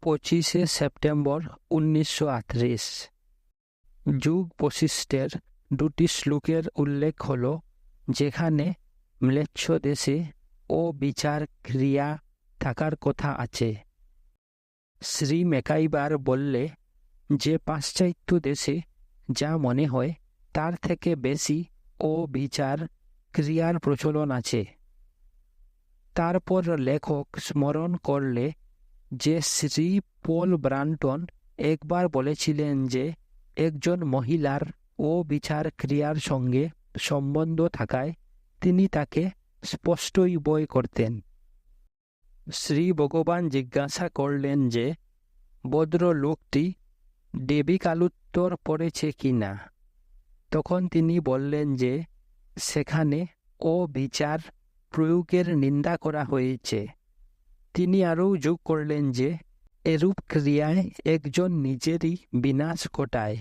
25শে September 1938। যুগ বশিষ্ঠের দুটি শ্লোকের উল্লেখ হল, যেখানে ম্লেচ্ছ দেশে ও বিচার ক্রিয়া থাকার কথা আছে। শ্রী ম্যাকাইবার বললে যে পাশ্চাত্য দেশে যা মনে হয় তার থেকে বেশি ও বিচার ক্রিয়ার প্রচলন আছে। তারপর লেখক স্মরণ করলে যে শ্রী পল ব্রান্টন একবার বলেছিলেন যে একজন মহিলার ও বিচার ক্রিয়ার সঙ্গে সম্বন্ধ থাকায় তিনি তাকে স্পষ্টই বই করতেন। শ্রী ভগবান জিজ্ঞাসা করলেন যে ভদ্রলোকটি দেবিকালুত্তর পড়েছে কিনা। তখন তিনি বললেন যে সেখানে ও বিচার প্রয়োগের নিন্দা করা হয়েছে। তিনি আরও যোগ করলেন যে এরূপ ক্রিয়ায় একজন নিজেরই বিনাশ ঘটায়।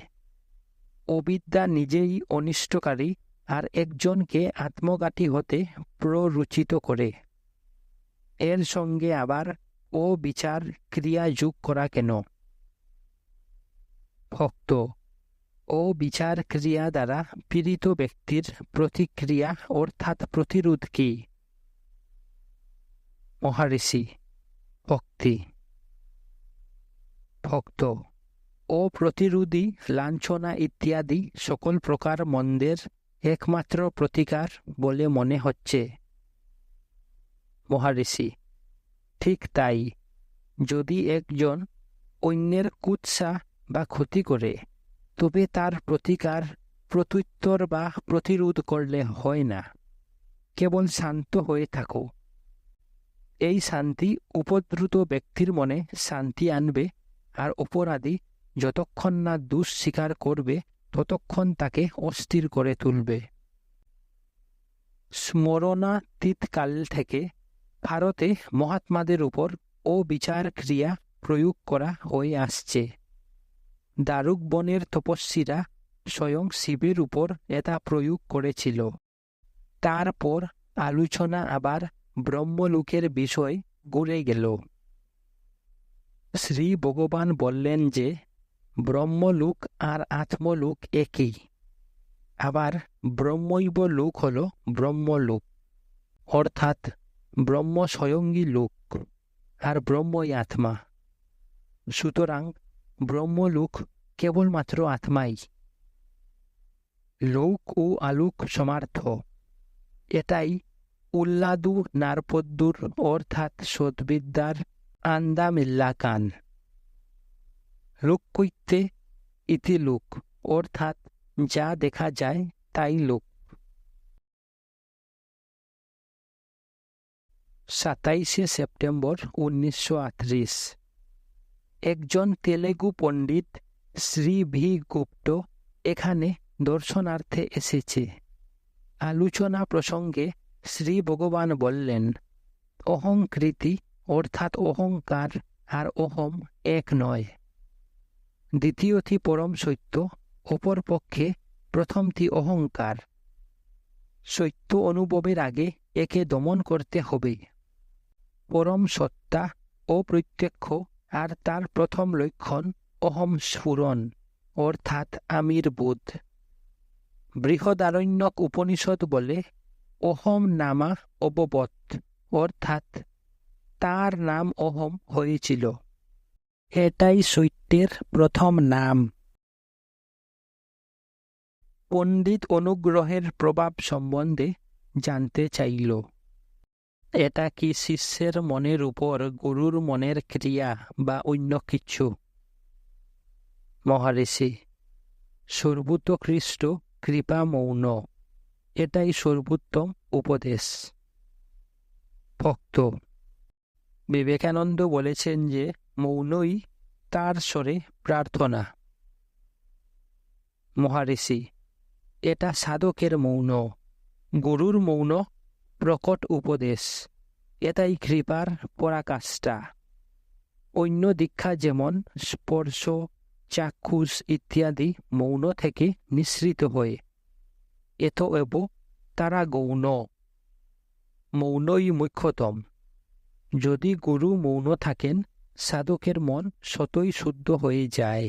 অবিদ্যা নিজেই অনিষ্টকারী আর একজনকে আত্মঘাতী হতে প্ররোচিত করে। এর সঙ্গে আবার ও বিচার ক্রিয়া যোগ করা কেন? ভক্ত: ও বিচার ক্রিয়া দ্বারা পীড়িত ব্যক্তির প্রতিক্রিয়া অর্থাৎ প্রতিরোধ কি? মহারিষি: ভক্তি। ভক্ত: ও প্রতিরোধী লাঞ্ছনা ইত্যাদি সকল প্রকার মন্দের একমাত্র প্রতিকার বলে মনে হচ্ছে। মহারিষি: ঠিক তাই। যদি একজন অন্যের কুৎসা বা ক্ষতি করে, তবে তার প্রতিকার প্রত্যুত্তর বা প্রতিরোধ করলে হয় না, কেবল শান্ত হয়ে থাকো। এই শান্তি উপদ্রুত ব্যক্তির মনে শান্তি আনবে, আর অপরাধী যতক্ষণ না দোষ স্বীকার করবে ততক্ষণ তাকে অস্থির করে তুলবে। স্মরণাতীতকাল থেকে ভারতে মহাত্মাদের উপর ও বিচার ক্রিয়া প্রয়োগ করা হয়ে আসছে। দারুক বনের তপস্বীরা স্বয়ং শিবের উপর এটা প্রয়োগ করেছিল। তারপর আলোচনা আবার ব্রহ্মলোকের বিষয় ঘুরে গেল। শ্রী ভগবান বললেন যে ব্রহ্মলোক আর আত্মলোক একই। আবার ব্রহ্মৈব লোক হল ব্রহ্মলোক, অর্থাৎ ব্রহ্ম স্বয়ংই লোক, আর ব্রহ্মই আত্মা। সুতরাং ব্রহ্মলোক কেবলমাত্র আত্মাই। লোক ও আলোক সমার্থ। এটাই উল্লাদু নারপদ্দুর অর্থাৎ সদ্বিদ্যার আন্দামিল্লাকান। লোকৈত্যে ইতি লোক, অর্থাৎ যা দেখা যায় তাই লোক। 27শে সেপ্টেম্বর 1938। একজন তেলেগু পণ্ডিত শ্রী ভি গুপ্ত এখানে দর্শনার্থে এসেছে। আলোচনা প্রসঙ্গে শ্রী ভগবান বললেন, অহংকৃতি অর্থাৎ অহংকার আর অহম এক নয়। দ্বিতীয়টি পরম সত্য, অপরপক্ষে প্রথমটি অহংকার। সত্য অনুভবের আগে একে দমন করতে হবে। পরম সত্তা অপ্রত্যক্ষ, আর তার প্রথম লক্ষণ অহম স্ফুরণ অর্থাৎ আমির বোধ। বৃহদারণ্যক উপনিষদ বলে অহম নামা অববৎ, অর্থাৎ তার নাম অহম হয়েছিল। এটাই সত্যের প্রথম নাম। পণ্ডিত অনুগ্রহের প্রভাব সম্বন্ধে জানতে চাইল। এটা কি শিষ্যের মনের উপর গুরুর মনের ক্রিয়া বা অন্য কিছু? মহারিষি: সর্বোৎকৃষ্ট কৃপা মৌন, এটাই সর্বোত্তম উপদেশ। ভক্ত: বিবেকানন্দ বলেছেন যে মৌনই তার স্বরে প্রার্থনা। মহারিষি: এটা সাধকের মৌন। গুরুর মৌন প্রকট উপদেশ। এটাই কৃপার পরাকাষ্ঠা। অন্য দীক্ষা যেমন স্পর্শ, চাক্ষুষ ইত্যাদি মৌন থেকে নিঃসৃত হয়, এতএব তারা গৌণ। মৌনই মুখ্যতম। যদি গুরু মৌন থাকেন সাধকের মন স্বতই শুদ্ধ হয়ে যায়।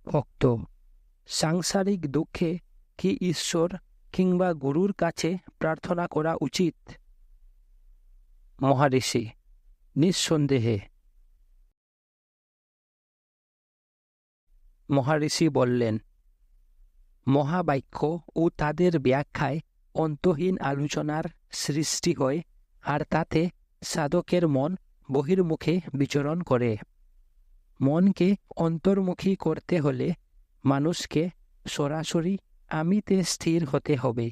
ভক্ত: সাংসারিক দুঃখে কি ঈশ্বর কিংবা গুরুর কাছে প্রার্থনা করা উচিত? মহারিষি: নিঃসন্দেহে। মহারিষি বললেন, মহাবাক্য ও তাদের ব্যাখ্যায় অন্তহীন আলোচনার সৃষ্টি হয়, আর তাতে সাধকের মন বহির্মুখে বিচরণ করে। মনকে অন্তর্মুখী করতে হলে মানুষকে সরাসরি আমিতে স্থির হতে হবে।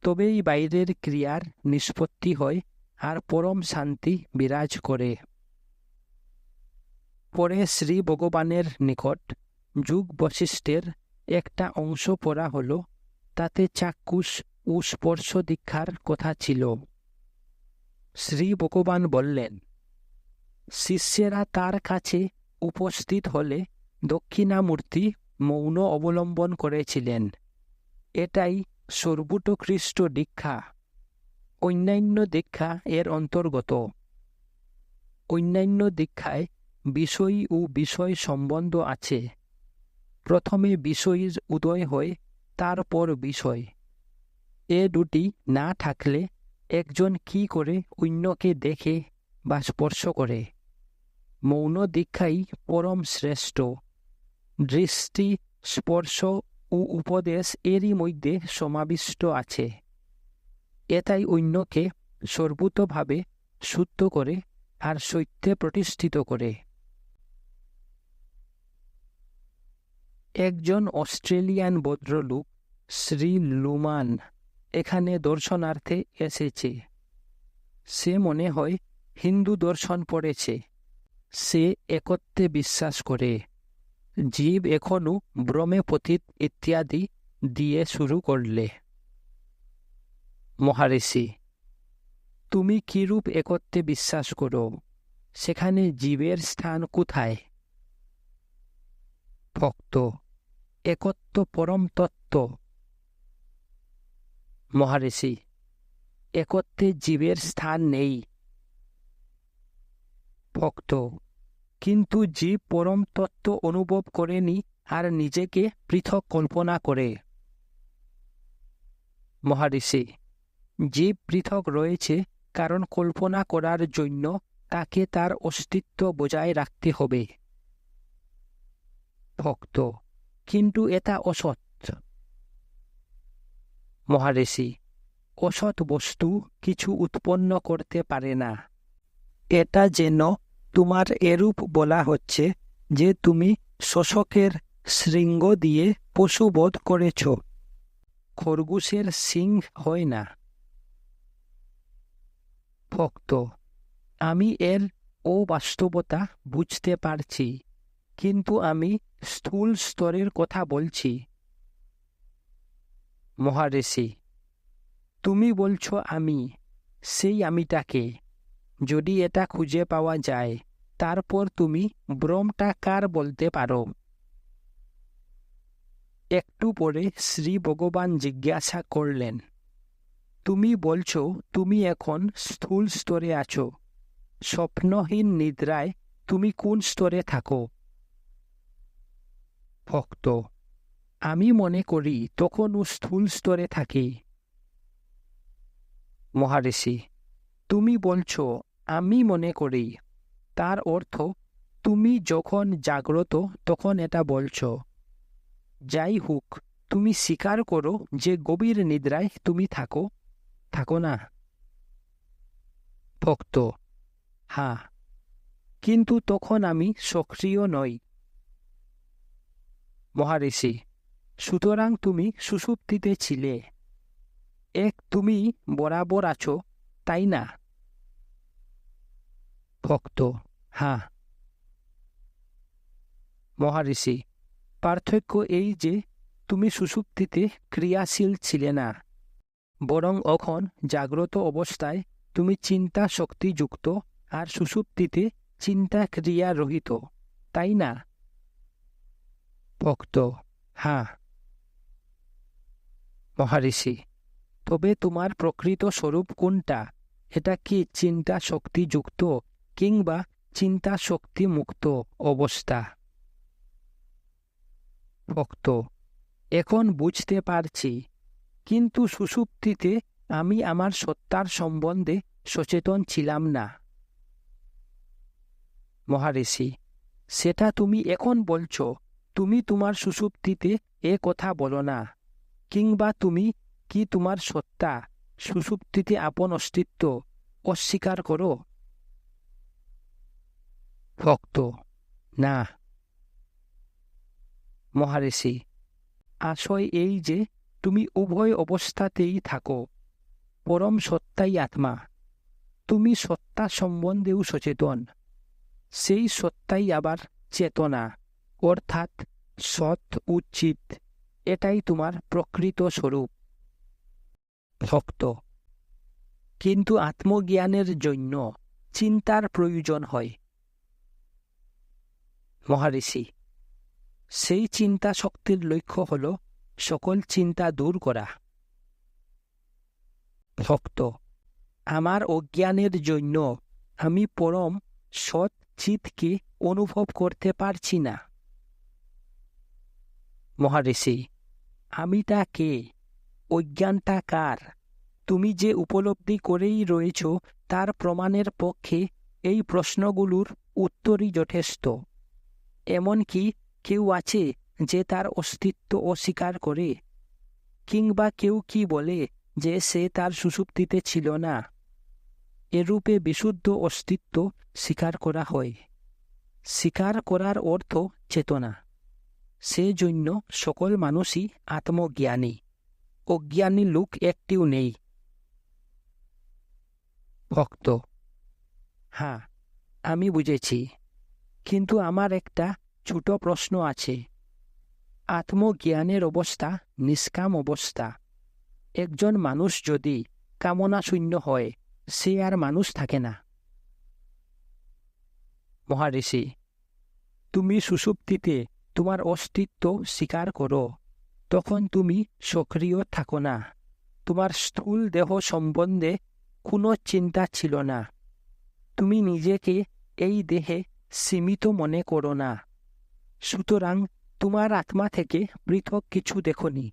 তবেই বাইরের ক্রিয়ার নিষ্পত্তি হয় আর পরম শান্তি বিরাজ করে। পরে শ্রী ভগবানের নিকট যুগ বশিষ্ঠের একটা অংশ পড়া হল। তাতে চাক্ষুষ ও স্পর্শ দীক্ষার কথা ছিল। শ্রী ভগবান বললেন, শিষ্যেরা তার কাছে উপস্থিত হলে দক্ষিণামূর্তি মৌন অবলম্বন করেছিলেন। এটাই সর্বোৎকৃষ্ট দীক্ষা। অন্যান্য দীক্ষা এর অন্তর্গত। অন্যান্য দীক্ষায় বিষয় ও বিষয় সম্বন্ধ আছে। প্রথমে বিষয়ের উদয় হয়, তারপর বিষয়। এ দুটি না থাকলে একজন কি করে অন্যকে দেখে বা স্পর্শ করে? মৌন দীক্ষাই পরম শ্রেষ্ঠ। দৃষ্টি, স্পর্শ ও উপদেশ এরই মধ্যে সমাবিষ্ট আছে। এটাই অন্যকে সর্বতোভাবে শুদ্ধ করে আর সত্যে প্রতিষ্ঠিত করে। একজন অস্ট্রেলিয়ান ভদ্রলোক শ্রী লুমান এখানে দর্শনার্থে এসেছে। সে মনে হয় হিন্দু দর্শন পড়েছে। সে একত্বে বিশ্বাস করে। জীব এখনো ভ্রমে পতিত ইত্যাদি দিয়ে শুরু করলে। মহারিষি: তুমি কিরূপ একত্বে বিশ্বাস করো? সেখানে জীবের স্থান কোথায়? ভক্ত: একত্ব পরম তত্ত্ব। মহারিষি: একত্বে জীবের স্থান নেই। ভক্ত: কিন্তু জীব পরম তত্ত্ব অনুভব করেনি আর নিজেকে পৃথক কল্পনা করে। মহারিষি: জীব পৃথক রয়েছে কারণ কল্পনা করার জন্য তাকে তার অস্তিত্ব বজায় রাখতে হবে। ভক্ত: কিন্তু এটা অসৎ। মহারিষি: অসৎ বস্তু কিছু উৎপন্ন করতে পারে না। এটা যেন তোমার এরূপ বলা হচ্ছে যে তুমি শোষকের শৃঙ্গ দিয়ে পশুবধ করেছ। খরগোশের শিং হয় না। ভক্ত: আমি এর অবাস্তবতা বুঝতে পারছি, কিন্তু আমি স্থূল স্তরের কথা বলছি। মহারিষি: তুমি বলছো আমি, সেই আমিটাকে যদি এটা খুঁজে পাওয়া যায়, তারপর তুমি ব্রহ্মটা কার বলতে পারো। একটু পরে শ্রী ভগবান জিজ্ঞাসা করলেন, তুমি বলছো তুমি এখন স্থূল স্তরে আছো। স্বপ্নহীন নিদ্রায় তুমি কোন স্তরে থাকো? ভক্ত: আমি মনে করি তখনও স্থূল স্তরে থাকি। মহারিষি: তুমি বলছো আমি মনে করি, তার অর্থ তুমি যখন জাগ্রত তখন এটা বলছো। যাই হোক, তুমি স্বীকার করো যে গভীর নিদ্রায় তুমি থাকো না। ভক্ত: হ্যাঁ, কিন্তু তখন আমি সক্রিয় নই। মহারিষি: সুতরাং তুমি সুষুপ্তিতে ছিলে। তুমি বরাবর আছো, তাই না? ভক্ত: হ্যাঁ। মহারিষি: পার্থক্য এই যে তুমি সুষুপ্তিতে ক্রিয়াশীল ছিলে না, বরং এখন জাগ্রত অবস্থায় তুমি চিন্তা শক্তিযুক্ত আর সুষুপ্তিতে চিন্তা ক্রিয়া রহিত, তাই না? ভক্ত: হ্যাঁ। মহারিষি: তবে তোমার প্রকৃত স্বরূপ কোনটা? এটা কি চিন্তা শক্তিযুক্ত কিংবা চিন্তা শক্তি মুক্ত অবস্থা। ভক্ত: এখন বুঝতে পারছি, কিন্তু সুষুপ্তিতে আমি আমার সত্তার সম্বন্ধে সচেতন ছিলাম না। মহারিষি: সেটা তুমি এখন বলছ, তুমি তোমার সুষুপ্তিতে এ কথা বলো না, কিংবা তুমি কি তোমার সত্তা সুষুপ্তিতে আপন অস্তিত্ব অস্বীকার করো? ভক্ত: না। মহারিষি: আশয় এই যে তুমি উভয় অবস্থাতেই থাকো, পরম সত্তাই আত্মা। তুমি সত্তা সম্বন্ধেও সচেতন, সেই সত্তাই আবার চেতনা, অর্থাৎ সৎ ও চিৎ। এটাই তোমার প্রকৃত স্বরূপ। ভক্ত: কিন্তু আত্মজ্ঞানের জন্য চিন্তার প্রয়োজন হয়। মহারিষি: সেই চিন্তা শক্তির লক্ষ্য হল সকল চিন্তা দূর করা। ভক্ত: আমার অজ্ঞানের জন্য আমি পরম সৎ চিৎকে অনুভব করতে পারছি না। মহারিষি: আমিটা কে? অজ্ঞানটা কার? তুমি যে উপলব্ধি করেই রয়েছ তার প্রমাণের পক্ষে এই প্রশ্নগুলোর উত্তরই যথেষ্ট। এমনকি কেউ আছে যে তার অস্তিত্ব অস্বীকার করে? কিংবা কেউ কি বলে যে সে তার সুষুপ্তিতে ছিল না? এরূপে বিশুদ্ধ অস্তিত্ব স্বীকার করা হয়। স্বীকার করার অর্থ চেতনা। সেজন্য সকল মানুষই আত্মজ্ঞানী, অজ্ঞানী লোক একটিও নেই। ভক্ত: হ্যাঁ, আমি বুঝেছি, কিন্তু আমার একটা ছোট প্রশ্ন আছে। আত্মজ্ঞানের অবস্থা নিষ্কাম অবস্থা। একজন মানুষ যদি কামনা শূন্য হয়, সে আর মানুষ থাকে না। মহারিষি: তুমি সুষুপ্তিতে তোমার অস্তিত্ব স্বীকার করো, তখন তুমি সক্রিয় থাকো না। তোমার স্থূল দেহ সম্বন্ধে কোনো চিন্তা ছিল না। তুমি নিজেকে এই দেহে সীমিত মনে করো না। সুতরাং তোমার আত্মা থেকে পৃথক কিছু দেখনি।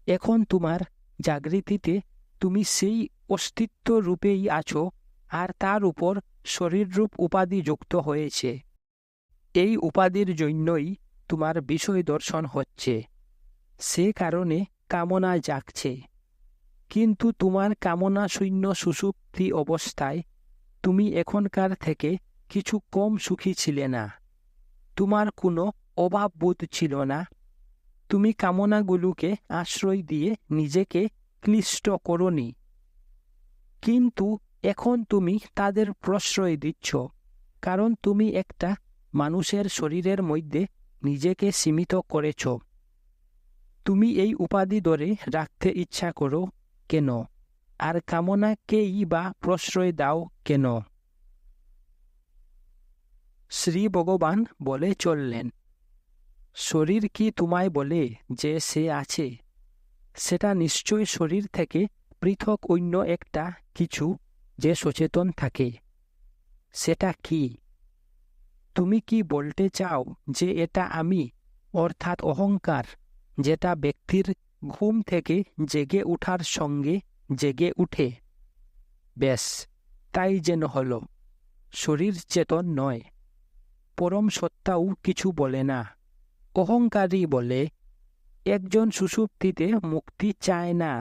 এখন তোমার জাগৃতিতে তুমি সেই অস্তিত্ব রূপেই আছো, আর তার উপর শরীররূপ উপাধি যুক্ত হয়েছে। এই উপাধির জন্যই তোমার বিষয় দর্শন হচ্ছে, সে কারণে কামনা জাগছে। কিন্তু তোমার কামনা শূন্য সুষুপ্তি অবস্থায় তুমি এখনকার থেকে কিছু কম সুখী ছিলে না। তোমার কোনো অভাববোধ ছিল না। তুমি কামনাগুলোকে আশ্রয় দিয়ে নিজেকে ক্লিষ্ট করোনি। কিন্তু এখন তুমি তাদের প্রশ্রয় দিচ্ছ, কারণ তুমি একটা মানুষের শরীরের মধ্যে নিজেকে সীমিত করেছ। তুমি এই উপাধি ধরে রাখতে ইচ্ছা করো কেন? আর কামনাকেই বা প্রশ্রয় দাও কেন? শ্রী ভগবান বলে চললেন, শরীর কি তোমায় বলে যে সে আছে? সেটা নিশ্চয় শরীর থেকে পৃথক অন্য একটা কিছু যে সচেতন থাকে। সেটা কি? তুমি কি বলতে চাও যে এটা আমি, অর্থাৎ অহংকার, যেটা ব্যক্তির ঘুম থেকে জেগে ওঠার সঙ্গে জেগে উঠে? বেশ, তাই যেন হলো। শরীর চেতন নয়। পরম সত্তাও কিছু বলে না। অহংকারী বলে, একজন সুষুপ্তিতে মুক্তি চায় না।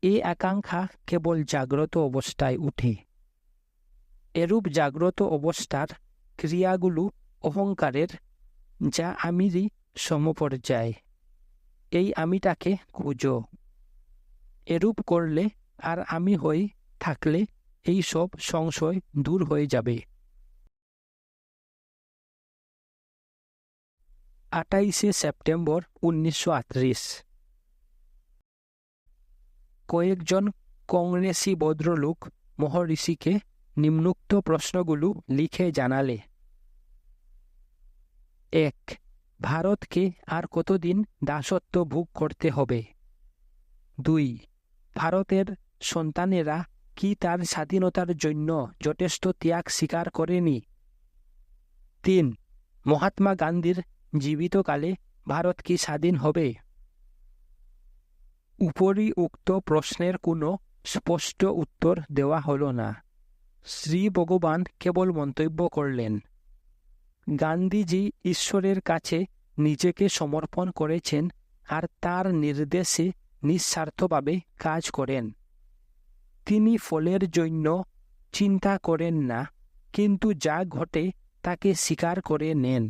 এ আকাঙ্ক্ষা কেবল জাগ্রত অবস্থায় উঠে। এরূপ জাগ্রত অবস্থার ক্রিয়াগুলো অহংকারের, যা আমিরই সমপর্যায়। এই আমিটাকে খুঁজো। এরূপ করলে আর আমি হয়ে থাকলে এই সব সংশয় দূর হয়ে যাবে। 28শে সেপ্টেম্বর 1938। কয়েকজন কংগ্রেসি ভদ্রলোক মহর্ষিকে নিম্নোক্ত প্রশ্নগুলো লিখে জানালে। 1. ভারতকে আর কতদিন দাসত্ব ভোগ করতে হবে? 2. ভারতের সন্তানেরা কি তার স্বাধীনতার জন্য যথেষ্ট ত্যাগ স্বীকার করেনি? 3. মহাত্মা গান্ধীর জীবিতকালে ভারত কি স্বাধীন হবে? উপরিউক্ত প্রশ্নের কোনো স্পষ্ট উত্তর দেওয়া হলো না। শ্রী ভগবান কেবল মন্তব্য করলেন, গান্ধীজি ঈশ্বরের কাছে নিজেকে সমর্পণ করেছেন আর তার নির্দেশে নিঃস্বার্থভাবে কাজ করেন। তিনি ফলের জন্য চিন্তা করেন না, কিন্তু যা ঘটে তাকে স্বীকার করে নেন।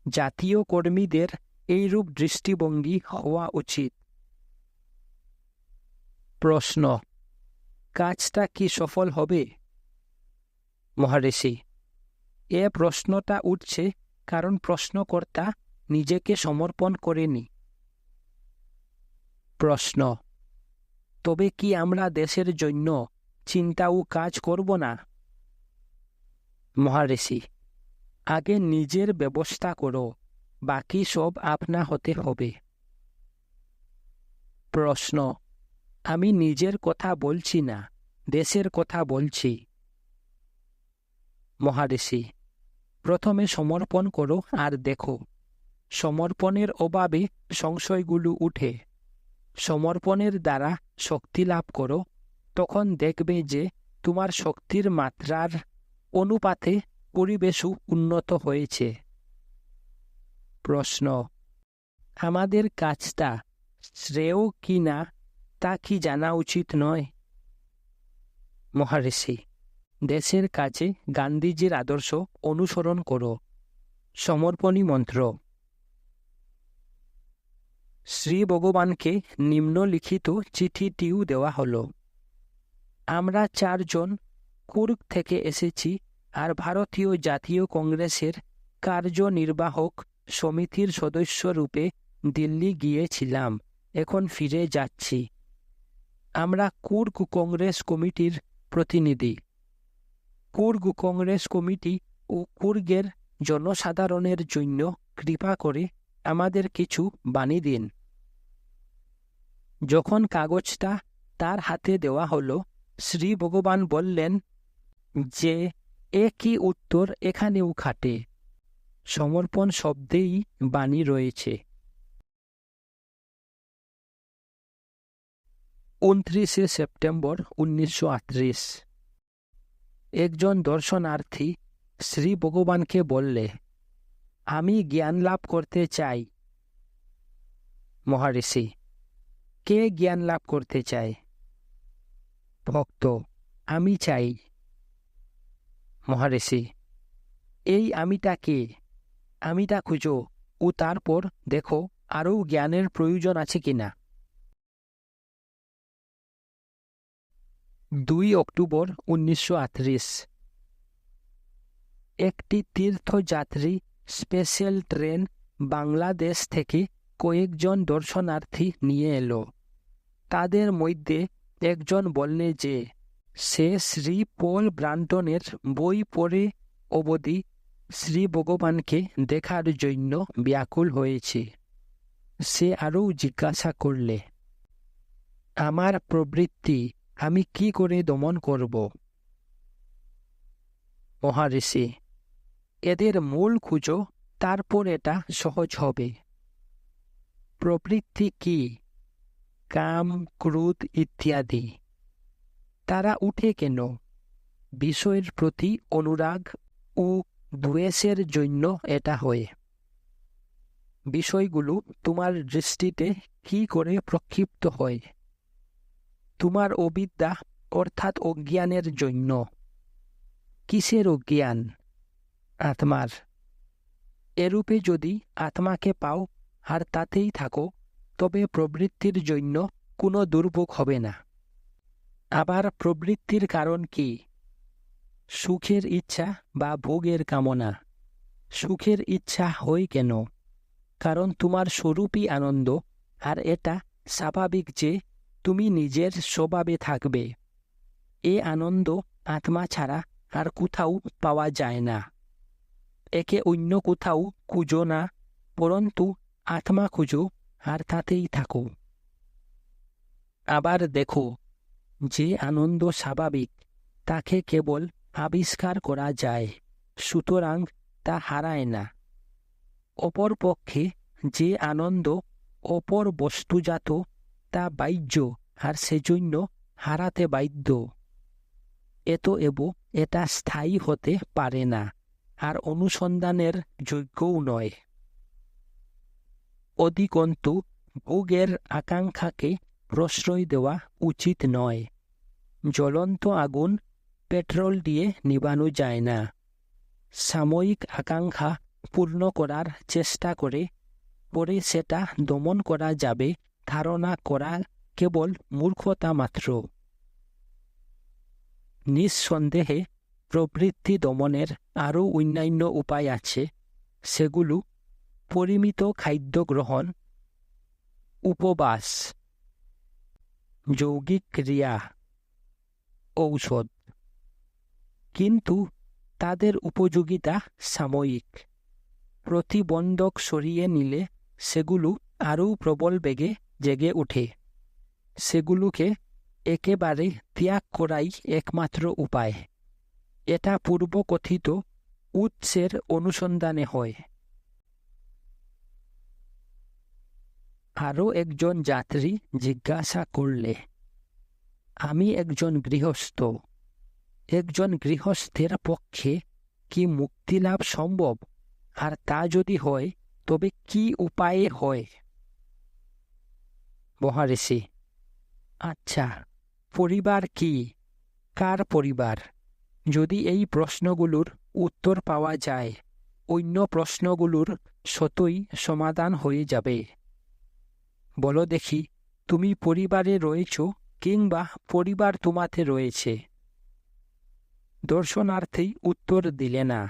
জাতীয় কর্মীদের এইরূপ দৃষ্টিভঙ্গি হওয়া উচিত। প্রশ্ন, কাজটা কি সফল হবে? মহারিষি, এ প্রশ্নটা উঠছে কারণ প্রশ্নকর্তা নিজেকে সমর্পণ করেনি। প্রশ্ন, তবে কি আমরা দেশের জন্য চিন্তা ও কাজ করব না? মহারিষি, আগে নিজের ব্যবস্থা করো, বাকি সব আপনা হতে হবে। প্রশ্ন, আমি নিজের কথা বলছি না, দেশের কথা বলছি। মহারিষি, প্রথমে সমর্পণ করো আর দেখো। সমর্পণের অভাবে সংশয়গুলো উঠে। সমর্পণের দ্বারা শক্তি লাভ করো, তখন দেখবে যে তোমার শক্তির মাত্রার অনুপাতে পরিবেশও উন্নত হয়েছে। প্রশ্ন, আমাদের কাজটা শ্রেয় কি না তা কি জানা উচিত নয়? মহারিষি, দেশের কাজে গান্ধীজির আদর্শ অনুসরণ করো। সমর্পণী মন্ত্র। শ্রী ভগবানকে নিম্নলিখিত চিঠিটিও দেওয়া হল। আমরা 4 জন কুর্গ থেকে এসেছি আর ভারতীয় জাতীয় কংগ্রেসের কার্যনির্বাহক সমিতির সদস্য রূপে দিল্লি গিয়েছিলাম, এখন ফিরে যাচ্ছি। আমরা কুর্গ কংগ্রেস কমিটির প্রতিনিধি। কুর্গ কংগ্রেস কমিটি ও কুর্গের জনসাধারণের জন্য কৃপা করে আমাদের কিছু বাণী দিন। যখন কাগজটা তার হাতে দেওয়া হলো, শ্রী ভগবান বললেন যে একই উত্তর এখানেও খাটে। সমর্পণ শব্দেই বাণী রয়েছে। 29 সেপ্টেম্বর 1938। একজন দর্শনার্থী শ্রী ভগবানকে বললে, আমি জ্ঞান লাভ করতে চাই। মহারিষি, কে জ্ঞান লাভ করতে চায়? ভক্ত, আমি চাই। মহারিষি, এই আমিটা কে? আমিটা খুঁজো ও তারপর দেখো আরও জ্ঞানের প্রয়োজন আছে কিনা। 2 অক্টোবর 1938। একটি তীর্থযাত্রী স্পেশাল ট্রেন বাংলাদেশ থেকে কয়েকজন দর্শনার্থী নিয়ে এলো। তাদের মধ্যে একজন বললে যে সে শ্রী পল ব্রান্টনের বই পড়ে অবধি শ্রী ভগবানকে দেখার জন্য ব্যাকুল হয়েছে। সে আরও জিজ্ঞাসা করলে, আমার প্রবৃত্তি আমি কি করে দমন করব? মহারিষি, এদের মূল খুঁজো, তারপর এটা সহজ হবে। প্রবৃত্তি কি? কাম, ক্রোধ ইত্যাদি। তারা উঠে কেন? বিষয়ের প্রতি অনুরাগ ও দ্বেষের জন্য এটা হয়। বিষয়গুলো তোমার দৃষ্টিতে কি করে প্রক্ষিপ্ত হয়? তোমার অবিদ্যা অর্থাৎ অজ্ঞানের জন্য। কিসের অজ্ঞান? আত্মার। এরূপে যদি আত্মাকে পাও আর তাতেই থাকো, তবে প্রবৃত্তির জন্য কোনো দুর্ভোগ হবে না। আবার প্রবৃত্তির কারণ কি? সুখের ইচ্ছা বা ভোগের কামনা। সুখের ইচ্ছা হয় কেন? কারণ তোমার স্বরূপই আনন্দ, আর এটা স্বাভাবিক যে তুমি নিজের স্বভাবে থাকবে। এ আনন্দ আত্মা ছাড়া আর কোথাও পাওয়া যায় না। একে অন্য কোথাও খুঁজো না, পরন্তু আত্মা খুঁজো আর তাতেই থাকো। আবার দেখো, যে আনন্দ স্বাভাবিক তাকে কেবল আবিষ্কার করা যায়, সুতরাং তা হারায় না। অপরপক্ষে যে আনন্দ অপর বস্তুজাত তা বাহ্য, আর সেজন্য হারাতে বাধ্য। এতএব এটা স্থায়ী হতে পারে না, আর অনুসন্ধানের যোগ্যও নয়। অধিকন্তু ভোগের আকাঙ্ক্ষাকে প্রশ্রয় দেওয়া উচিত নয়। জ্বলন্ত আগুন পেট্রোল দিয়ে নিবানো যায় না। সাময়িক আকাঙ্ক্ষা পূর্ণ করার চেষ্টা করে পরে সেটা দমন করা যাবে ধারণা করা কেবল মূর্খতা মাত্র। নিঃসন্দেহে প্রবৃত্তি দমনের আরও অন্যান্য উপায় আছে। সেগুলো পরিমিত খাদ্য গ্রহণ, উপবাস, যৌগিক ক্রিয়া, ঔষধ। কিন্তু তাদের উপযোগিতা সাময়িক। প্রতিবন্ধক সরিয়ে নিলে সেগুলো আরও প্রবল বেগে জেগে ওঠে। সেগুলোকে একেবারে ত্যাগ করাই একমাত্র উপায়। এটা পূর্বকথিত উৎসের অনুসন্ধানে হয়। আরও একজন যাত্রী জিজ্ঞাসা করলে, আমি একজন গৃহস্থ। একজন গৃহস্থের পক্ষে কি মুক্তিলাভ সম্ভব? আর তা যদি হয় তবে কি উপায়ে হয়? মহারিষি: আচ্ছা, পরিবার কি? কার পরিবার? যদি এই প্রশ্নগুলোর উত্তর পাওয়া যায়, অন্য প্রশ্নগুলোর স্বতই সমাধান হয়ে যাবে। বলো দেখি, তুমি পরিবারে রয়েছ কিংবা পরিবার তোমাতে রয়েছে? দর্শনার্থী উত্তর দিলে না।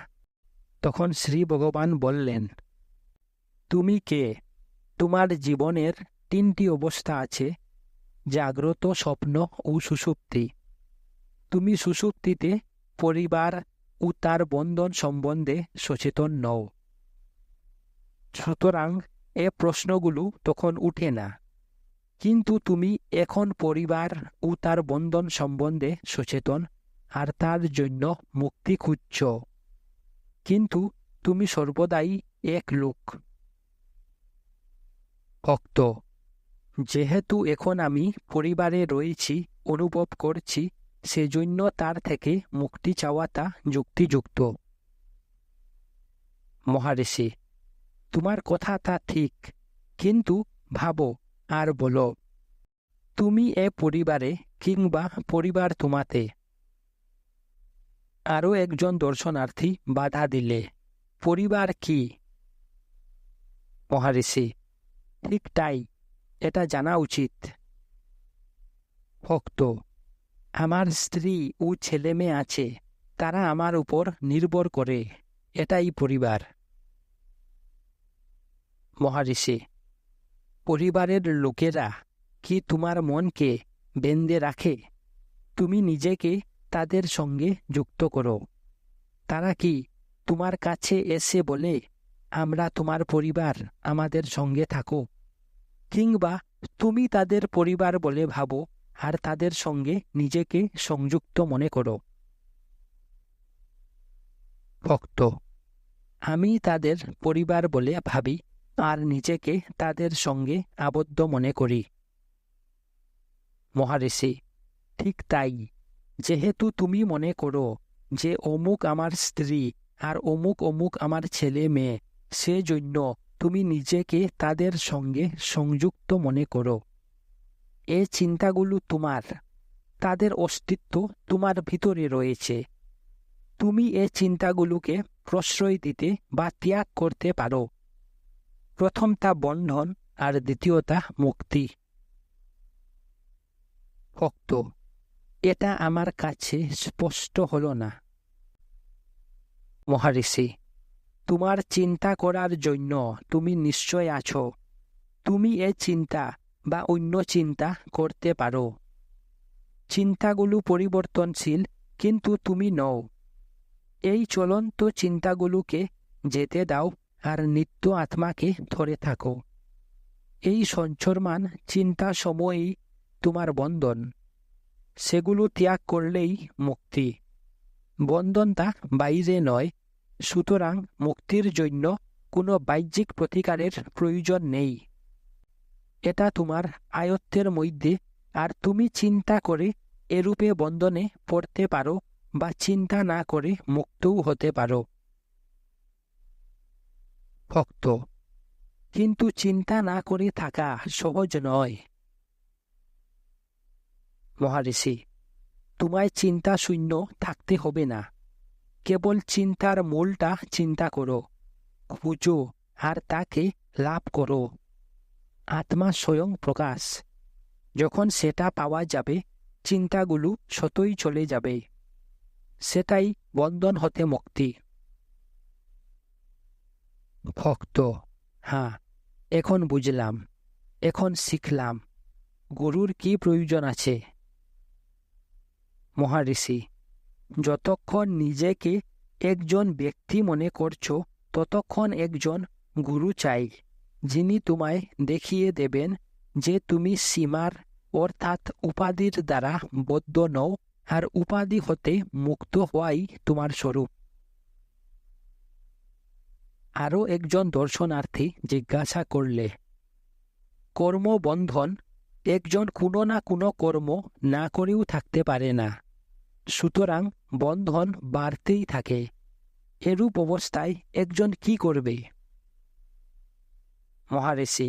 তখন শ্রী ভগবান বললেন, তুমি কে? তোমার জীবনের 3টি অবস্থা আছে: জাগ্রত, স্বপ্ন ও সুষুপ্তি। তুমি সুষুপ্তিতে পরিবার ও তার বন্ধন সম্বন্ধে সচেতন নও। সুতরাং এ প্রশ্নগুলো তখন উঠে না। কিন্তু তুমি এখন পরিবার ও তার বন্ধন সম্বন্ধে সচেতন, আর তার জন্য মুক্তি খুঁজছ। কিন্তু তুমি সর্বদাই এক লোক। ভক্ত: যেহেতু এখন আমি পরিবারে রয়েছি, অনুভব করছি, সেজন্য তার থেকে মুক্তি চাওয়াটা যুক্তিযুক্ত। মহারিষি: তোমার কথাটা ঠিক, কিন্তু ভাবো আর বলো, তুমি এ পরিবারে কিংবা পরিবার তোমাতে? আরও একজন দর্শনার্থী বাধা দিলে, পরিবার কি? মহারিষি: ঠিক তাই, এটা জানা উচিত। ভক্ত: আমার স্ত্রী ও ছেলে মেয়ে আছে, তারা আমার উপর নির্ভর করে, এটাই পরিবার। মহারিষি: পরিবারের লোকেরা কি তোমার মনকে বেঁধে রাখে? তুমি নিজেকে তাদের সঙ্গে যুক্ত করো। তারা কি তোমার কাছে এসে বলে, আমরা তোমার পরিবার, আমাদের সঙ্গে থাকো? কিংবা তুমি তাদের পরিবার বলে ভাবো আর তাদের সঙ্গে নিজেকে সংযুক্ত মনে করো? ভক্ত: আমি তাদের পরিবার বলে ভাবি আর নিজেকে তাদের সঙ্গে আবদ্ধ মনে করি। মহারিষি: ঠিক তাই। যেহেতু তুমি মনে করো যে অমুক আমার স্ত্রী আর অমুক অমুক আমার ছেলে মেয়ে, সেজন্য তুমি নিজেকে তাদের সঙ্গে সংযুক্ত মনে করো। এ চিন্তাগুলো তোমার, তাদের অস্তিত্ব তোমার ভিতরে রয়েছে। তুমি এ চিন্তাগুলোকে প্রশ্রয় দিতে বা ত্যাগ করতে পারো। প্রথমটা বন্ধন আর দ্বিতীয়টা মুক্তি। ভক্ত: এটা আমার কাছে স্পষ্ট হলো না। মহারিষি: তোমার চিন্তা করার জন্য তুমি নিশ্চয় আছো। তুমি এ চিন্তা বা অন্য চিন্তা করতে পারো। চিন্তাগুলো পরিবর্তনশীল, কিন্তু তুমি নও। এই চলন্ত চিন্তাগুলোকে যেতে দাও আর নিত্য আত্মাকে ধরে থাকো। এই সঞ্চরমান চিন্তা সময়ই তোমার বন্ধন। সেগুলো ত্যাগ করলেই মুক্তি। বন্ধনটা বাইরে নয়, সুতরাং মুক্তির জন্য কোনো বাহ্যিক প্রতিকারের প্রয়োজন নেই। এটা তোমার আয়ত্তের মধ্যে, আর তুমি চিন্তা করে এরূপে বন্ধনে পড়তে পারো বা চিন্তা না করে মুক্তও হতে পারো। ভক্ত: কিন্তু চিন্তা না করে থাকা সহজ নয়। মহারিষি: তোমায় চিন্তা শূন্য থাকতে হবে না, কেবল চিন্তার মূলটা চিন্তা করো, খুঁজো আর তাকে লাভ করো। আত্মা স্বয়ং প্রকাশ। যখন সেটা পাওয়া যাবে, চিন্তাগুলো স্বতই চলে যাবে। সেটাই বন্ধন হতে মুক্তি। ভক্ত: হ্যাঁ, এখন বুঝলাম, এখন শিখলাম। গুরুর কি প্রয়োজন আছে? মহারিষি: যতক্ষণ নিজেকে একজন ব্যক্তি মনে করছো, ততক্ষণ একজন গুরু চাই, যিনি তোমায় দেখিয়ে দেবেন যে তুমি সীমার অর্থাৎ উপাধির দ্বারা বদ্ধ নও, আর উপাধি হতে মুক্ত হওয়াই তোমার স্বরূপ। আরও একজন দর্শনার্থী জিজ্ঞাসা করলে, কর্মবন্ধন, একজন কোনো না কোনো কর্ম না করেও থাকতে পারে না, সুতরাং বন্ধন বাড়তেই থাকে। এরূপ অবস্থায় একজন কি করবে? মহারিষি: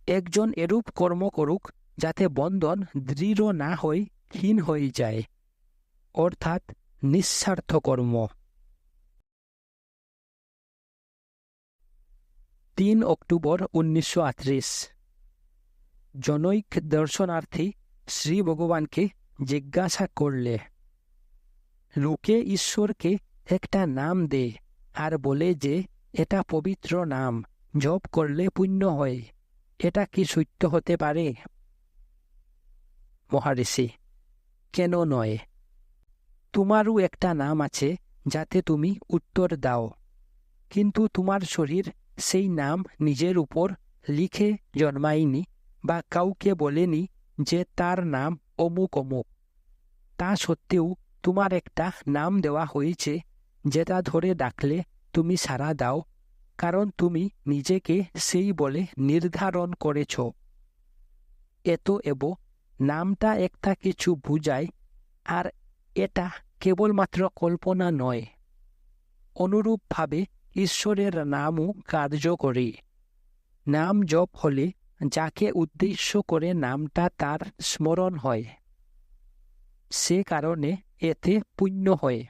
একজন এরূপ কর্ম করুক যাতে বন্ধন দৃঢ় না হয়ে ক্ষীণ হয়ে যায়, অর্থাৎ নিঃস্বার্থ কর্ম। 3 অক্টোবর 1938। জনৈক দর্শনার্থী শ্রী ভগবানকে জিজ্ঞাসা করলে, লোকে ঈশ্বরকে একটা নাম দেয় আর বলে যে এটা পবিত্র নাম, জপ করলে পুণ্য হয়, এটা কি সত্য হতে পারে? মহারিষি: কেন নয়? তোমারও একটা নাম আছে যাতে তুমি উত্তর দাও, কিন্তু তোমার শরীর সেই নাম নিজের উপর লিখে জন্মায়নি বা কাউকে বলেনি যে তার নাম অমুক অমুক। তা সত্ত্বেও তোমার একটা নাম দেওয়া হয়েছে, যেটা ধরে ডাকলে তুমি সাড়া দাও, কারণ তুমি নিজেকে সেই বলে নির্ধারণ করেছ। এব নামটা একটা কিছু বুঝায়, আর এটা কেবলমাত্র কল্পনা নয়। অনুরূপভাবে ঈশ্বরের নামও কার্যকরী। নাম জপ হলে যাকে উদ্দেশ্য করে নামটা তার স্মরণ হয়, সে কারণে এতে পুণ্য হয়।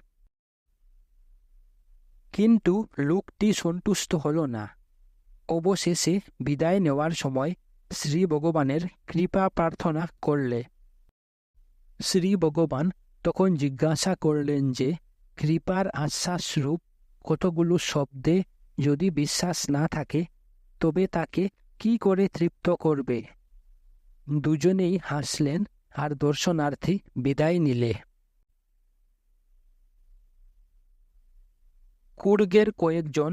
কিন্তু লোকটি সন্তুষ্ট হল না। অবশেষে বিদায় নেওয়ার সময় শ্রী ভগবানের কৃপা প্রার্থনা করলে। শ্রী ভগবান তখন জিজ্ঞাসা করলেন যে, কৃপার আশ্বাসরূপ কতগুলো শব্দে যদি বিশ্বাস না থাকে, তবে তাকে কি করে তৃপ্ত করবে? দুজনেই হাসলেন আর দর্শনার্থী বিদায় নিলে। কুর্গের কয়েকজন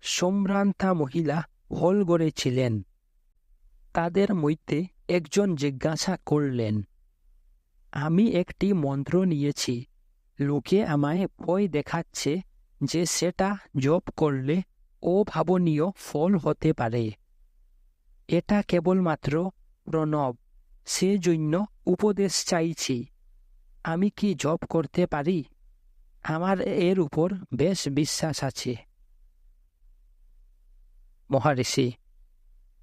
সম্ভ্রান্তা মহিলা হলঘরে ছিলেন। তাদের মধ্যে একজন জিজ্ঞাসা করলেন, আমি একটি মন্ত্র নিয়েছি, লোকে আমায় ভয় দেখাচ্ছে যে সেটা জপ করলে অভাবনীয় ফল হতে পারে। এটা কেবলমাত্র প্রণব, সেজন্য উপদেশ চাইছি। আমি কি জপ করতে পারি? আমার এর উপর বেশ বিশ্বাস আছে। মহারিষি: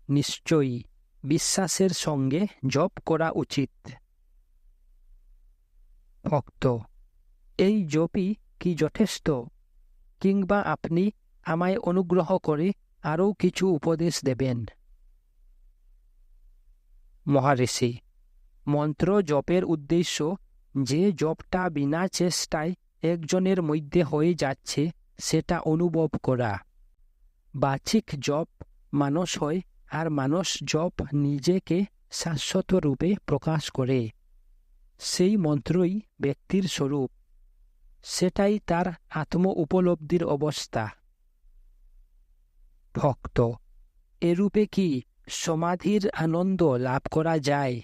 নিশ্চয়ই বিশ্বাসের সঙ্গে জপ করা উচিত। ভক্ত: এই জপই কি যথেষ্ট, কিংবা আপনি আমায় অনুগ্রহ করে আরও কিছু উপদেশ দেবেন? মহারিষি: মন্ত্র জপের উদ্দেশ্য যে জপটা বিনা চেষ্টায় একজনের মধ্যে হয়ে যাচ্ছে সেটা অনুভব করা। বাচিক জপ মানস হয়, আর মানস জপ নিজেকে শাশ্বত রূপে প্রকাশ করে। সেই মন্ত্রই ব্যক্তির স্বরূপ, সেটাই তার আত্ম উপলব্ধির অবস্থা। ভক্ত: এরূপে কি সমাধির আনন্দ লাভ করা যায়?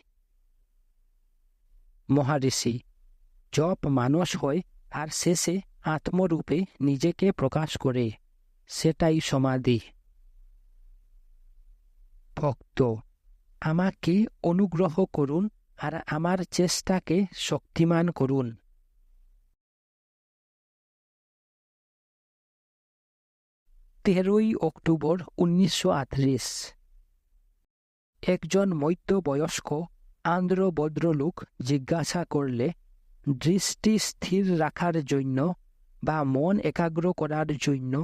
মহারিষি, জপ মানস হয় আর শেষে আত্মরূপে নিজেকে প্রকাশ করে, সেটাই সমাধি। ভক্ত, আমাকে অনুগ্রহ করুন আর আমার চেষ্টাকে শক্তিমান করুন। 13ই অক্টোবর 1938। একজন মধ্যবয়স্ক আন্ধ্র ভদ্রলোক জিজ্ঞাসা করলে, দৃষ্টি স্থির রাখার জন্য বা মন একাগ্র করার জন্য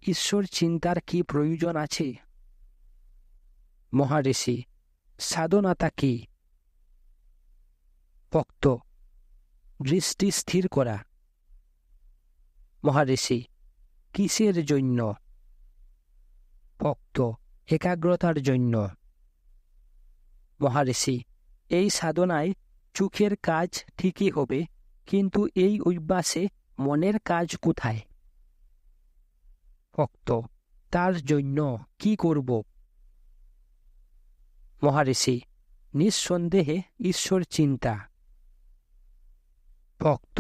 ঈশ্বর চিন্তার কি প্রয়োজন আছে? মহারিষি, সাধনাটা কি? ভক্ত, দৃষ্টি স্থির করা। মহারিষি, কিসের জন্য? ভক্ত, একাগ্রতার জন্য। মহারিষি, এই সাধনায় চোখের কাজ ঠিকই হবে, কিন্তু এই অভ্যাসে মনের কাজ কোথায়? ভক্ত, তার জন্য কি করব? মহারিষি, নিঃসন্দেহে ঈশ্বর চিন্তা। ভক্ত,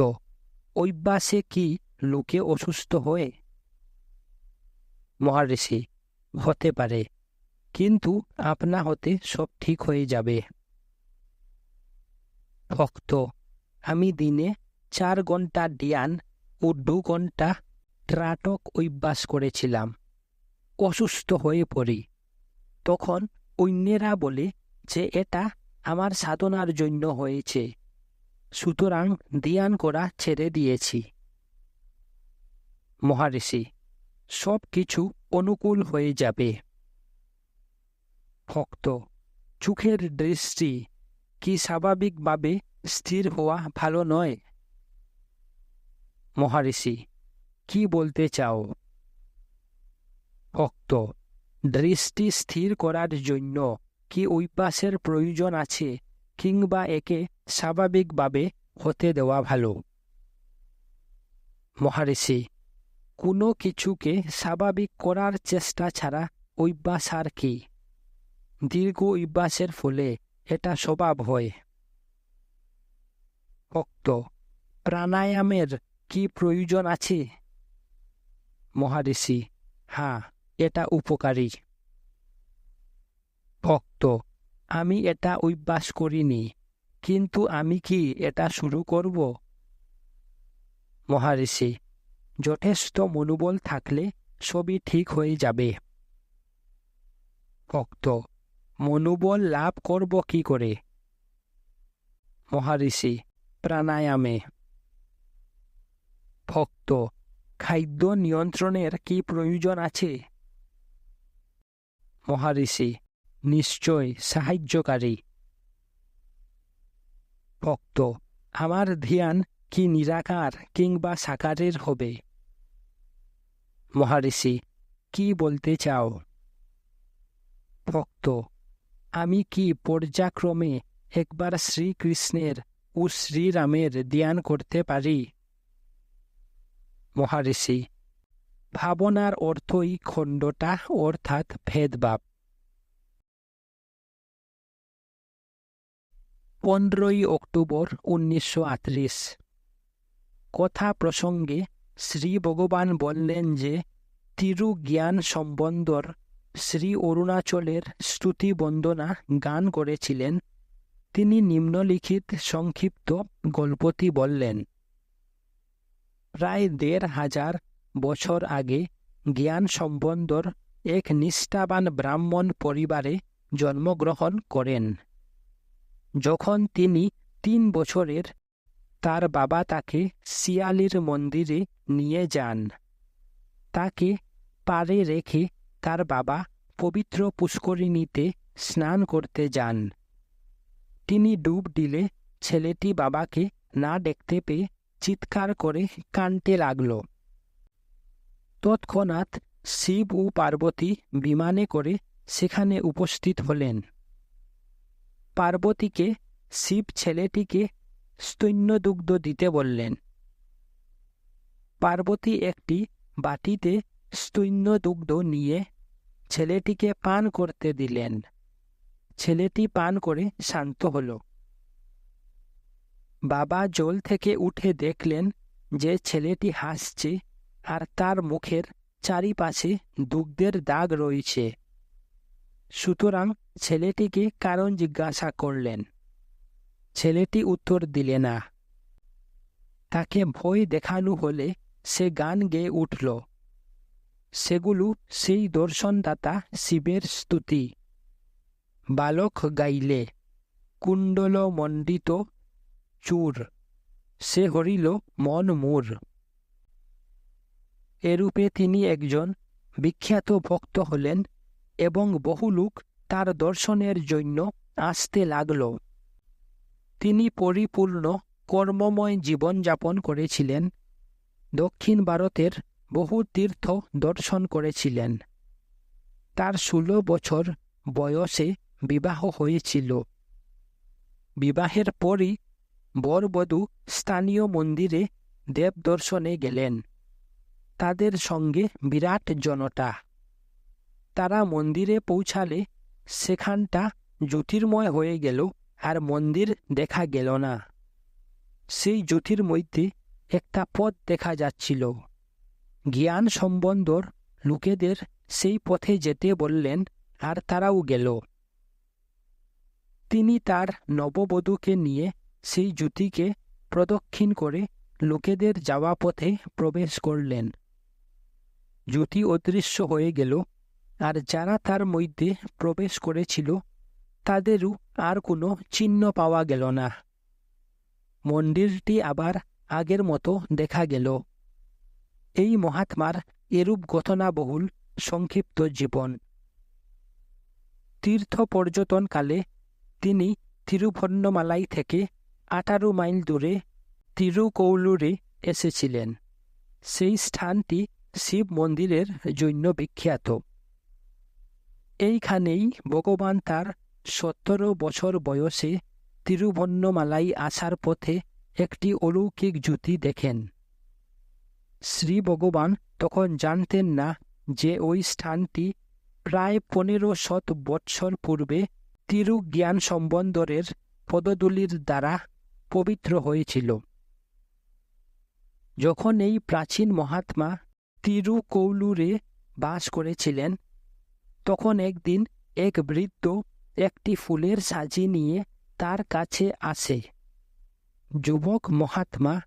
অভ্যাসে কি লোকে অসুস্থ হয়? মহারিষি, হতে পারে, কিন্তু আপনা হতে সব ঠিক হয়ে যাবে। ভক্ত, আমি দিনে 4 ঘন্টা ধ্যান ও 2 ঘন্টা ত্রাটক অভ্যাস করেছিলাম। অসুস্থ হয়ে পড়ি। তখন অন্যেরা বলে যে এটা আমার সাধনার জন্য হয়েছে, সুতরাং ধ্যান করা ছেড়ে দিয়েছি। মহারিষি, সব কিছু অনুকূল হয়ে যাবে। ভক্ত, চোখের দৃষ্টি কি স্বাভাবিকভাবে স্থির হওয়া ভালো নয়? মহারিষি, কি বলতে চাও? ভক্ত, দৃষ্টি স্থির করার জন্য কি অভ্যাসের প্রয়োজন আছে, কিংবা একে স্বাভাবিকভাবে হতে দেওয়া ভালো? মহারিষি, কোনো কিছুকে স্বাভাবিক করার চেষ্টা ছাড়া অভ্যাস আর কি? দীর্ঘ অভ্যাসের ফলে এটা স্বভাব হয়। ভক্ত, প্রাণায়ামের কি প্রয়োজন আছে? মহারিষি, হ্যাঁ, এটা উপকারী। ভক্ত, আমি এটা অভ্যাস করিনি, কিন্তু আমি কি এটা শুরু করব? মহারিষি, যথেষ্ট মনোবল থাকলে সবই ঠিক হয়ে যাবে। ভক্ত, মনোবল লাভ করব কি করে? মহারিষি, প্রাণায়ামে। ভক্ত, খাদ্য নিয়ন্ত্রণের কি প্রয়োজন আছে? মহারিষি, নিশ্চয় সাহায্যকারী। ভক্ত, আমার ধ্যান কি নিরাকার কিংবা সাকারের হবে? মহারিষি, কি বলতে চাও? ভক্ত, আমি কি পর্যায়ক্রমে একবার শ্রীকৃষ্ণের ও শ্রীরামের ধ্যান করতে পারি? মহারিষি, ভাবনার অর্থই খণ্ডটা, অর্থাৎ ভেদভাব। 15ই অক্টোবর 1938। কথা প্রসঙ্গে শ্রী ভগবান বললেন যে তিরু জ্ঞান সম্বন্ধর শ্রী অরুণাচলের স্তুতি বন্দনা গান করেছিলেন। তিনি নিম্নলিখিত সংক্ষিপ্ত গল্পটি বললেন। প্রায় 1500 বছর আগে জ্ঞান সম্বন্ধর এক নিষ্ঠাবান ব্রাহ্মণ পরিবারে জন্মগ্রহণ করেন। যখন তিনি 3 বছরের, তার বাবা তাকে শিয়ালির মন্দিরে নিয়ে যান। তাকে পাড়ে রেখে তার বাবা পবিত্র পুষ্করিণীতে স্নান করতে যান। তিনি ডুব দিলে ছেলেটি বাবাকে না দেখতে পেয়ে চিৎকার করে কাঁদতে লাগল। তৎক্ষণাৎ শিব ও পার্বতী বিমানে করে সেখানে উপস্থিত হলেন। পার্বতীকে শিব ছেলেটিকে স্তন্যদুগ্ধ দিতে বললেন। পার্বতী একটি বাটিতে স্তন্যদুগ্ধ নিয়ে ছেলেটিকে পান করতে দিলেন। ছেলেটি পান করে শান্ত হল। বাবা জল থেকে উঠে দেখলেন যে ছেলেটি হাসছে আর তার মুখের চারিপাশে দুগ্ধের দাগ রয়েছে। সুতরাং ছেলেটিকে কারণ জিজ্ঞাসা করলেন। ছেলেটি উত্তর দিলে না। তাকে ভয় দেখানো হলে সে গান গেয়ে উঠল। সেগুলো সেই দর্শনদাতা শিবের স্তুতি। বালক গাইলে, কুণ্ডল মণ্ডিত চূর, সে হরিল মন মোর। এরূপে তিনি একজন বিখ্যাত ভক্ত হলেন এবং বহু লোক তার দর্শনের জন্য আসতে লাগল। তিনি পরিপূর্ণ কর্মময় জীবনযাপন করেছিলেন। দক্ষিণ ভারতের বহু তীর্থ দর্শন করেছিলেন। তার 16 বছর বয়সে বিবাহ হয়েছিল। বিবাহের পরই বরবধূ স্থানীয় মন্দিরে দেব দর্শনে গেলেন। তাদের সঙ্গে বিরাট জনতা। তারা মন্দিরে পৌঁছালে সেখানটা জ্যোতির্ময় হয়ে গেল আর মন্দির দেখা গেল না। সেই জ্যোতির মধ্যে একটা পথ দেখা যাচ্ছিল। জ্ঞান সম্বন্ধর লোকেদের সেই পথে যেতে বললেন আর তারাও গেল। তিনি তার নববধূকে নিয়ে সেই জ্যোতিকে প্রদক্ষিণ করে লোকেদের যাওয়া পথে প্রবেশ করলেন। জ্যোতি অদৃশ্য হয়ে গেল আর যারা তার মধ্যে প্রবেশ করেছিল তাদেরও আর কোনো চিহ্ন পাওয়া গেল না। মন্দিরটি আবার আগের মতো দেখা গেল। এই মহাত্মার এরূপ ঘটনাবহুল সংক্ষিপ্ত জীবন। তীর্থ পর্যটনকালে তিনি তিরুভন্নমালাই থেকে 18 মাইল দূরে তিরুকৌলুরে এসেছিলেন। সেই স্থানটি শিব মন্দিরের জন্য বিখ্যাত। এইখানেই ভগবান তার 17 বছর বয়সে তিরুভন্নমালাই আসার পথে একটি অলৌকিক জ্যোতি দেখেন। শ্রী ভগবান তখন জানতেন না যে ওই স্থানটি প্রায় 1500 বৎসর পূর্বে তিরু জ্ঞান সম্বন্ধরের পদধূলির দ্বারা পবিত্র হয়েছিল। যখন এই প্রাচীন মহাত্মা তিরুকৌলুরে বাস করেছিলেন, তখন একদিন এক বৃদ্ধ একটি ফুলের সাজি নিয়ে তার কাছে আসে। যুবক মহাত্মা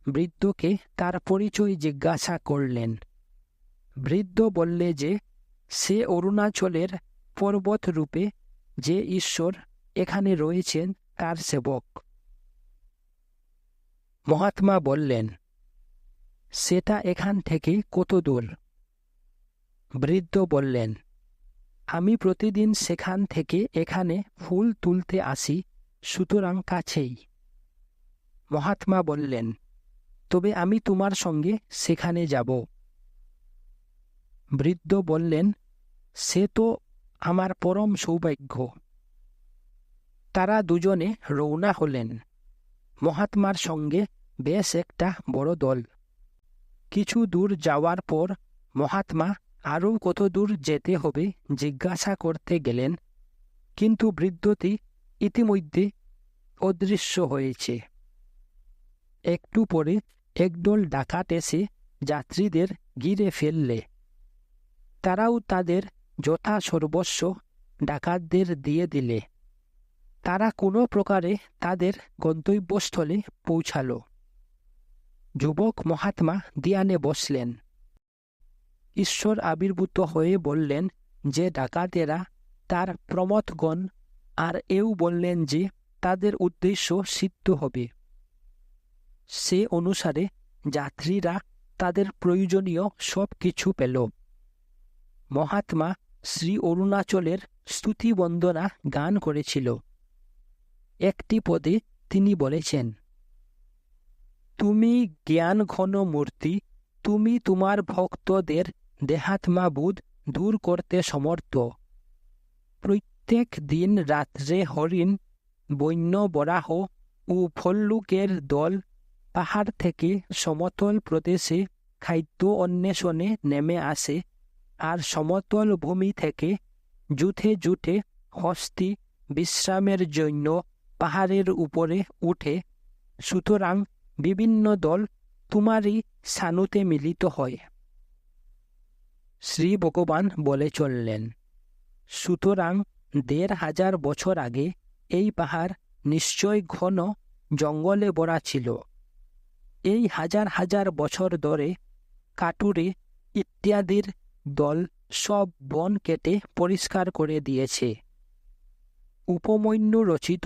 বৃদ্ধকে তার পরিচয় জিজ্ঞাসা করলেন। বৃদ্ধ বললে যে সে অরুণাচলের পর্বত রূপে যে ঈশ্বর এখানে রয়েছেন তার সেবক। মহাত্মা বললেন, সেটা এখান থেকে কত দূর? বৃদ্ধ বললেন, আমি প্রতিদিন সেখান থেকে এখানে ফুল তুলতে আসি, সুতরাং কাছেই। মহাত্মা বললেন, তবে আমি তোমার সঙ্গে সেখানে যাব। বৃদ্ধ বললেন, সে তো আমার পরম সৌভাগ্য। তারা দুজনে রওনা হলেন। মহাত্মার সঙ্গে বেশ একটা বড় দল। কিছু দূর যাওয়ার পর মহাত্মা আরও কত দূর যেতে হবে জিজ্ঞাসা করতে গেলেন, কিন্তু বৃদ্ধটি ইতিমধ্যে অদৃশ্য হয়েছে। একটু পরে একদল ডাকাত এসে যাত্রীদের ঘিরে ফেললে। তারাও তাদের যথা সর্বস্ব ডাকাতদের দিয়ে দিলে। তারা কোনো প্রকারে তাদের গন্তব্যস্থলে পৌঁছাল। যুবক মহাত্মা ধ্যানে বসলেন। ঈশ্বর আবির্ভূত হয়ে বললেন যে ডাকাতেরা তার প্রমথগণ, আর এও বললেন যে তাদের উদ্দেশ্য সিদ্ধ হবে। সে অনুসারে যাত্রীরা তাদের প্রয়োজনীয় সব কিছু পেল। মহাত্মা শ্রী অরুণাচলের স্তুতি বন্দনা গান করেছিল। একটি পদে তিনি বলেছেন, তুমি জ্ঞান ঘন মূর্তি, তুমি তোমার ভক্তদের দেহাত্মা বোধ দূর করতে সমর্থ। প্রত্যেক দিন রাত্রে হরিণ, বন্য বরাহ ও ভল্লুকের দল পাহাড় থেকে সমতল প্রদেশে খাদ্য অন্বেষণে নেমে আসে, আর সমতল ভূমি থেকে জুথে জুথে হস্তি বিশ্রামের জন্য পাহাড়ের উপরে উঠে সুতরাং বিভিন্ন দল তোমারই সানুতে মিলিত হয়। শ্রী ভগবান বলে চললেন, সুতরাং ১,৫০০ বছর আগে এই পাহাড় নিশ্চয় ঘন জঙ্গলে ভরা ছিল। এই হাজার হাজার বছর ধরে কাটুরে ইত্যাদির দল সব বন কেটে পরিষ্কার করে দিয়েছে। উপমন্যু রচিত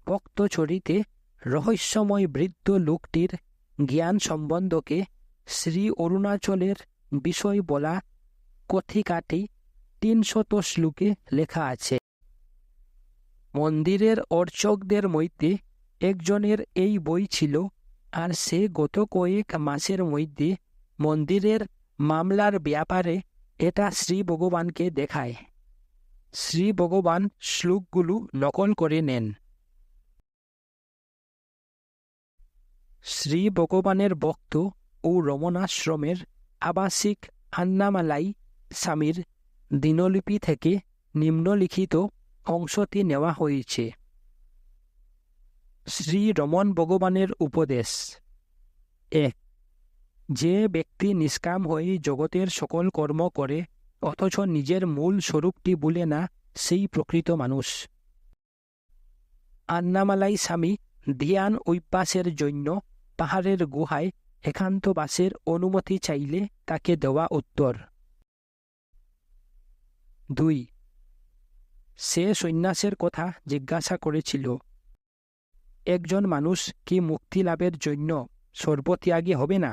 ভক্তচরিতে রহস্যময় বৃদ্ধ লোকটির জ্ঞান সম্বন্ধকে শ্রী অরুণাচলের বিষয় বলা কথিকাটি ৩০০ শ্লোকে লেখা আছে। মন্দিরের অর্চকদের মধ্যে একজনের এই বই ছিল, আর সে গত কয়েক মাসের মধ্যে মন্দিরের মামলার ব্যাপারে এটা শ্রী ভগবানকে দেখায়। শ্রী ভগবান শ্লোকগুলো নকল করে নেন। শ্রী ভগবানের ভক্ত ও রমণাশ্রমের আবাসিক আন্নামালাই স্বামীর দিনলিপি থেকে নিম্নলিখিত অংশটি নেওয়া হয়েছে। শ্রী রমণ ভগবানের উপদেশ। ১. যে ব্যক্তি নিষ্কাম হয়ে জগতের সকল কর্ম করে অথচ নিজের মূল স্বরূপটি ভুলে না, সেই প্রকৃত মানুষ। আন্নামালাই স্বামী ধ্যান অভ্যাসের জন্য পাহাড়ের গুহায় একান্তবাসের অনুমতি চাইলে তাকে দেওয়া উত্তর। ২. সে সন্ন্যাসের কথা জিজ্ঞাসা করেছিল, একজন মানুষ কি মুক্তি লাভের জন্য সর্বত্যাগী হবে না?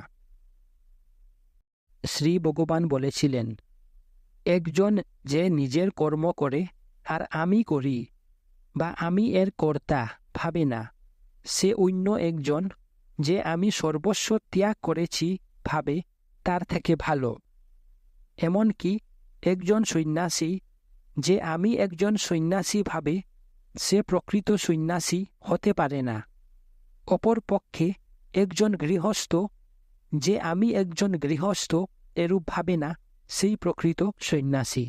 শ্রী ভগবান বলেছিলেন, একজন যে নিজের কর্ম করে আর আমি করি বা আমি এর কর্তা ভাবে না, সে অন্য একজন যে আমি সর্বস্ব ত্যাগ করেছি ভাবে তার থেকে ভালো। এমনকি একজন সন্ন্যাসী যে আমি একজন সন্ন্যাসী ভাবে, সে প্রকৃত সন্ন্যাসী হতে পারে না। অপরপক্ষে একজন গৃহস্থ যে আমি একজন গৃহস্থ এরূপ ভাবে না, সেই প্রকৃত সন্ন্যাসী।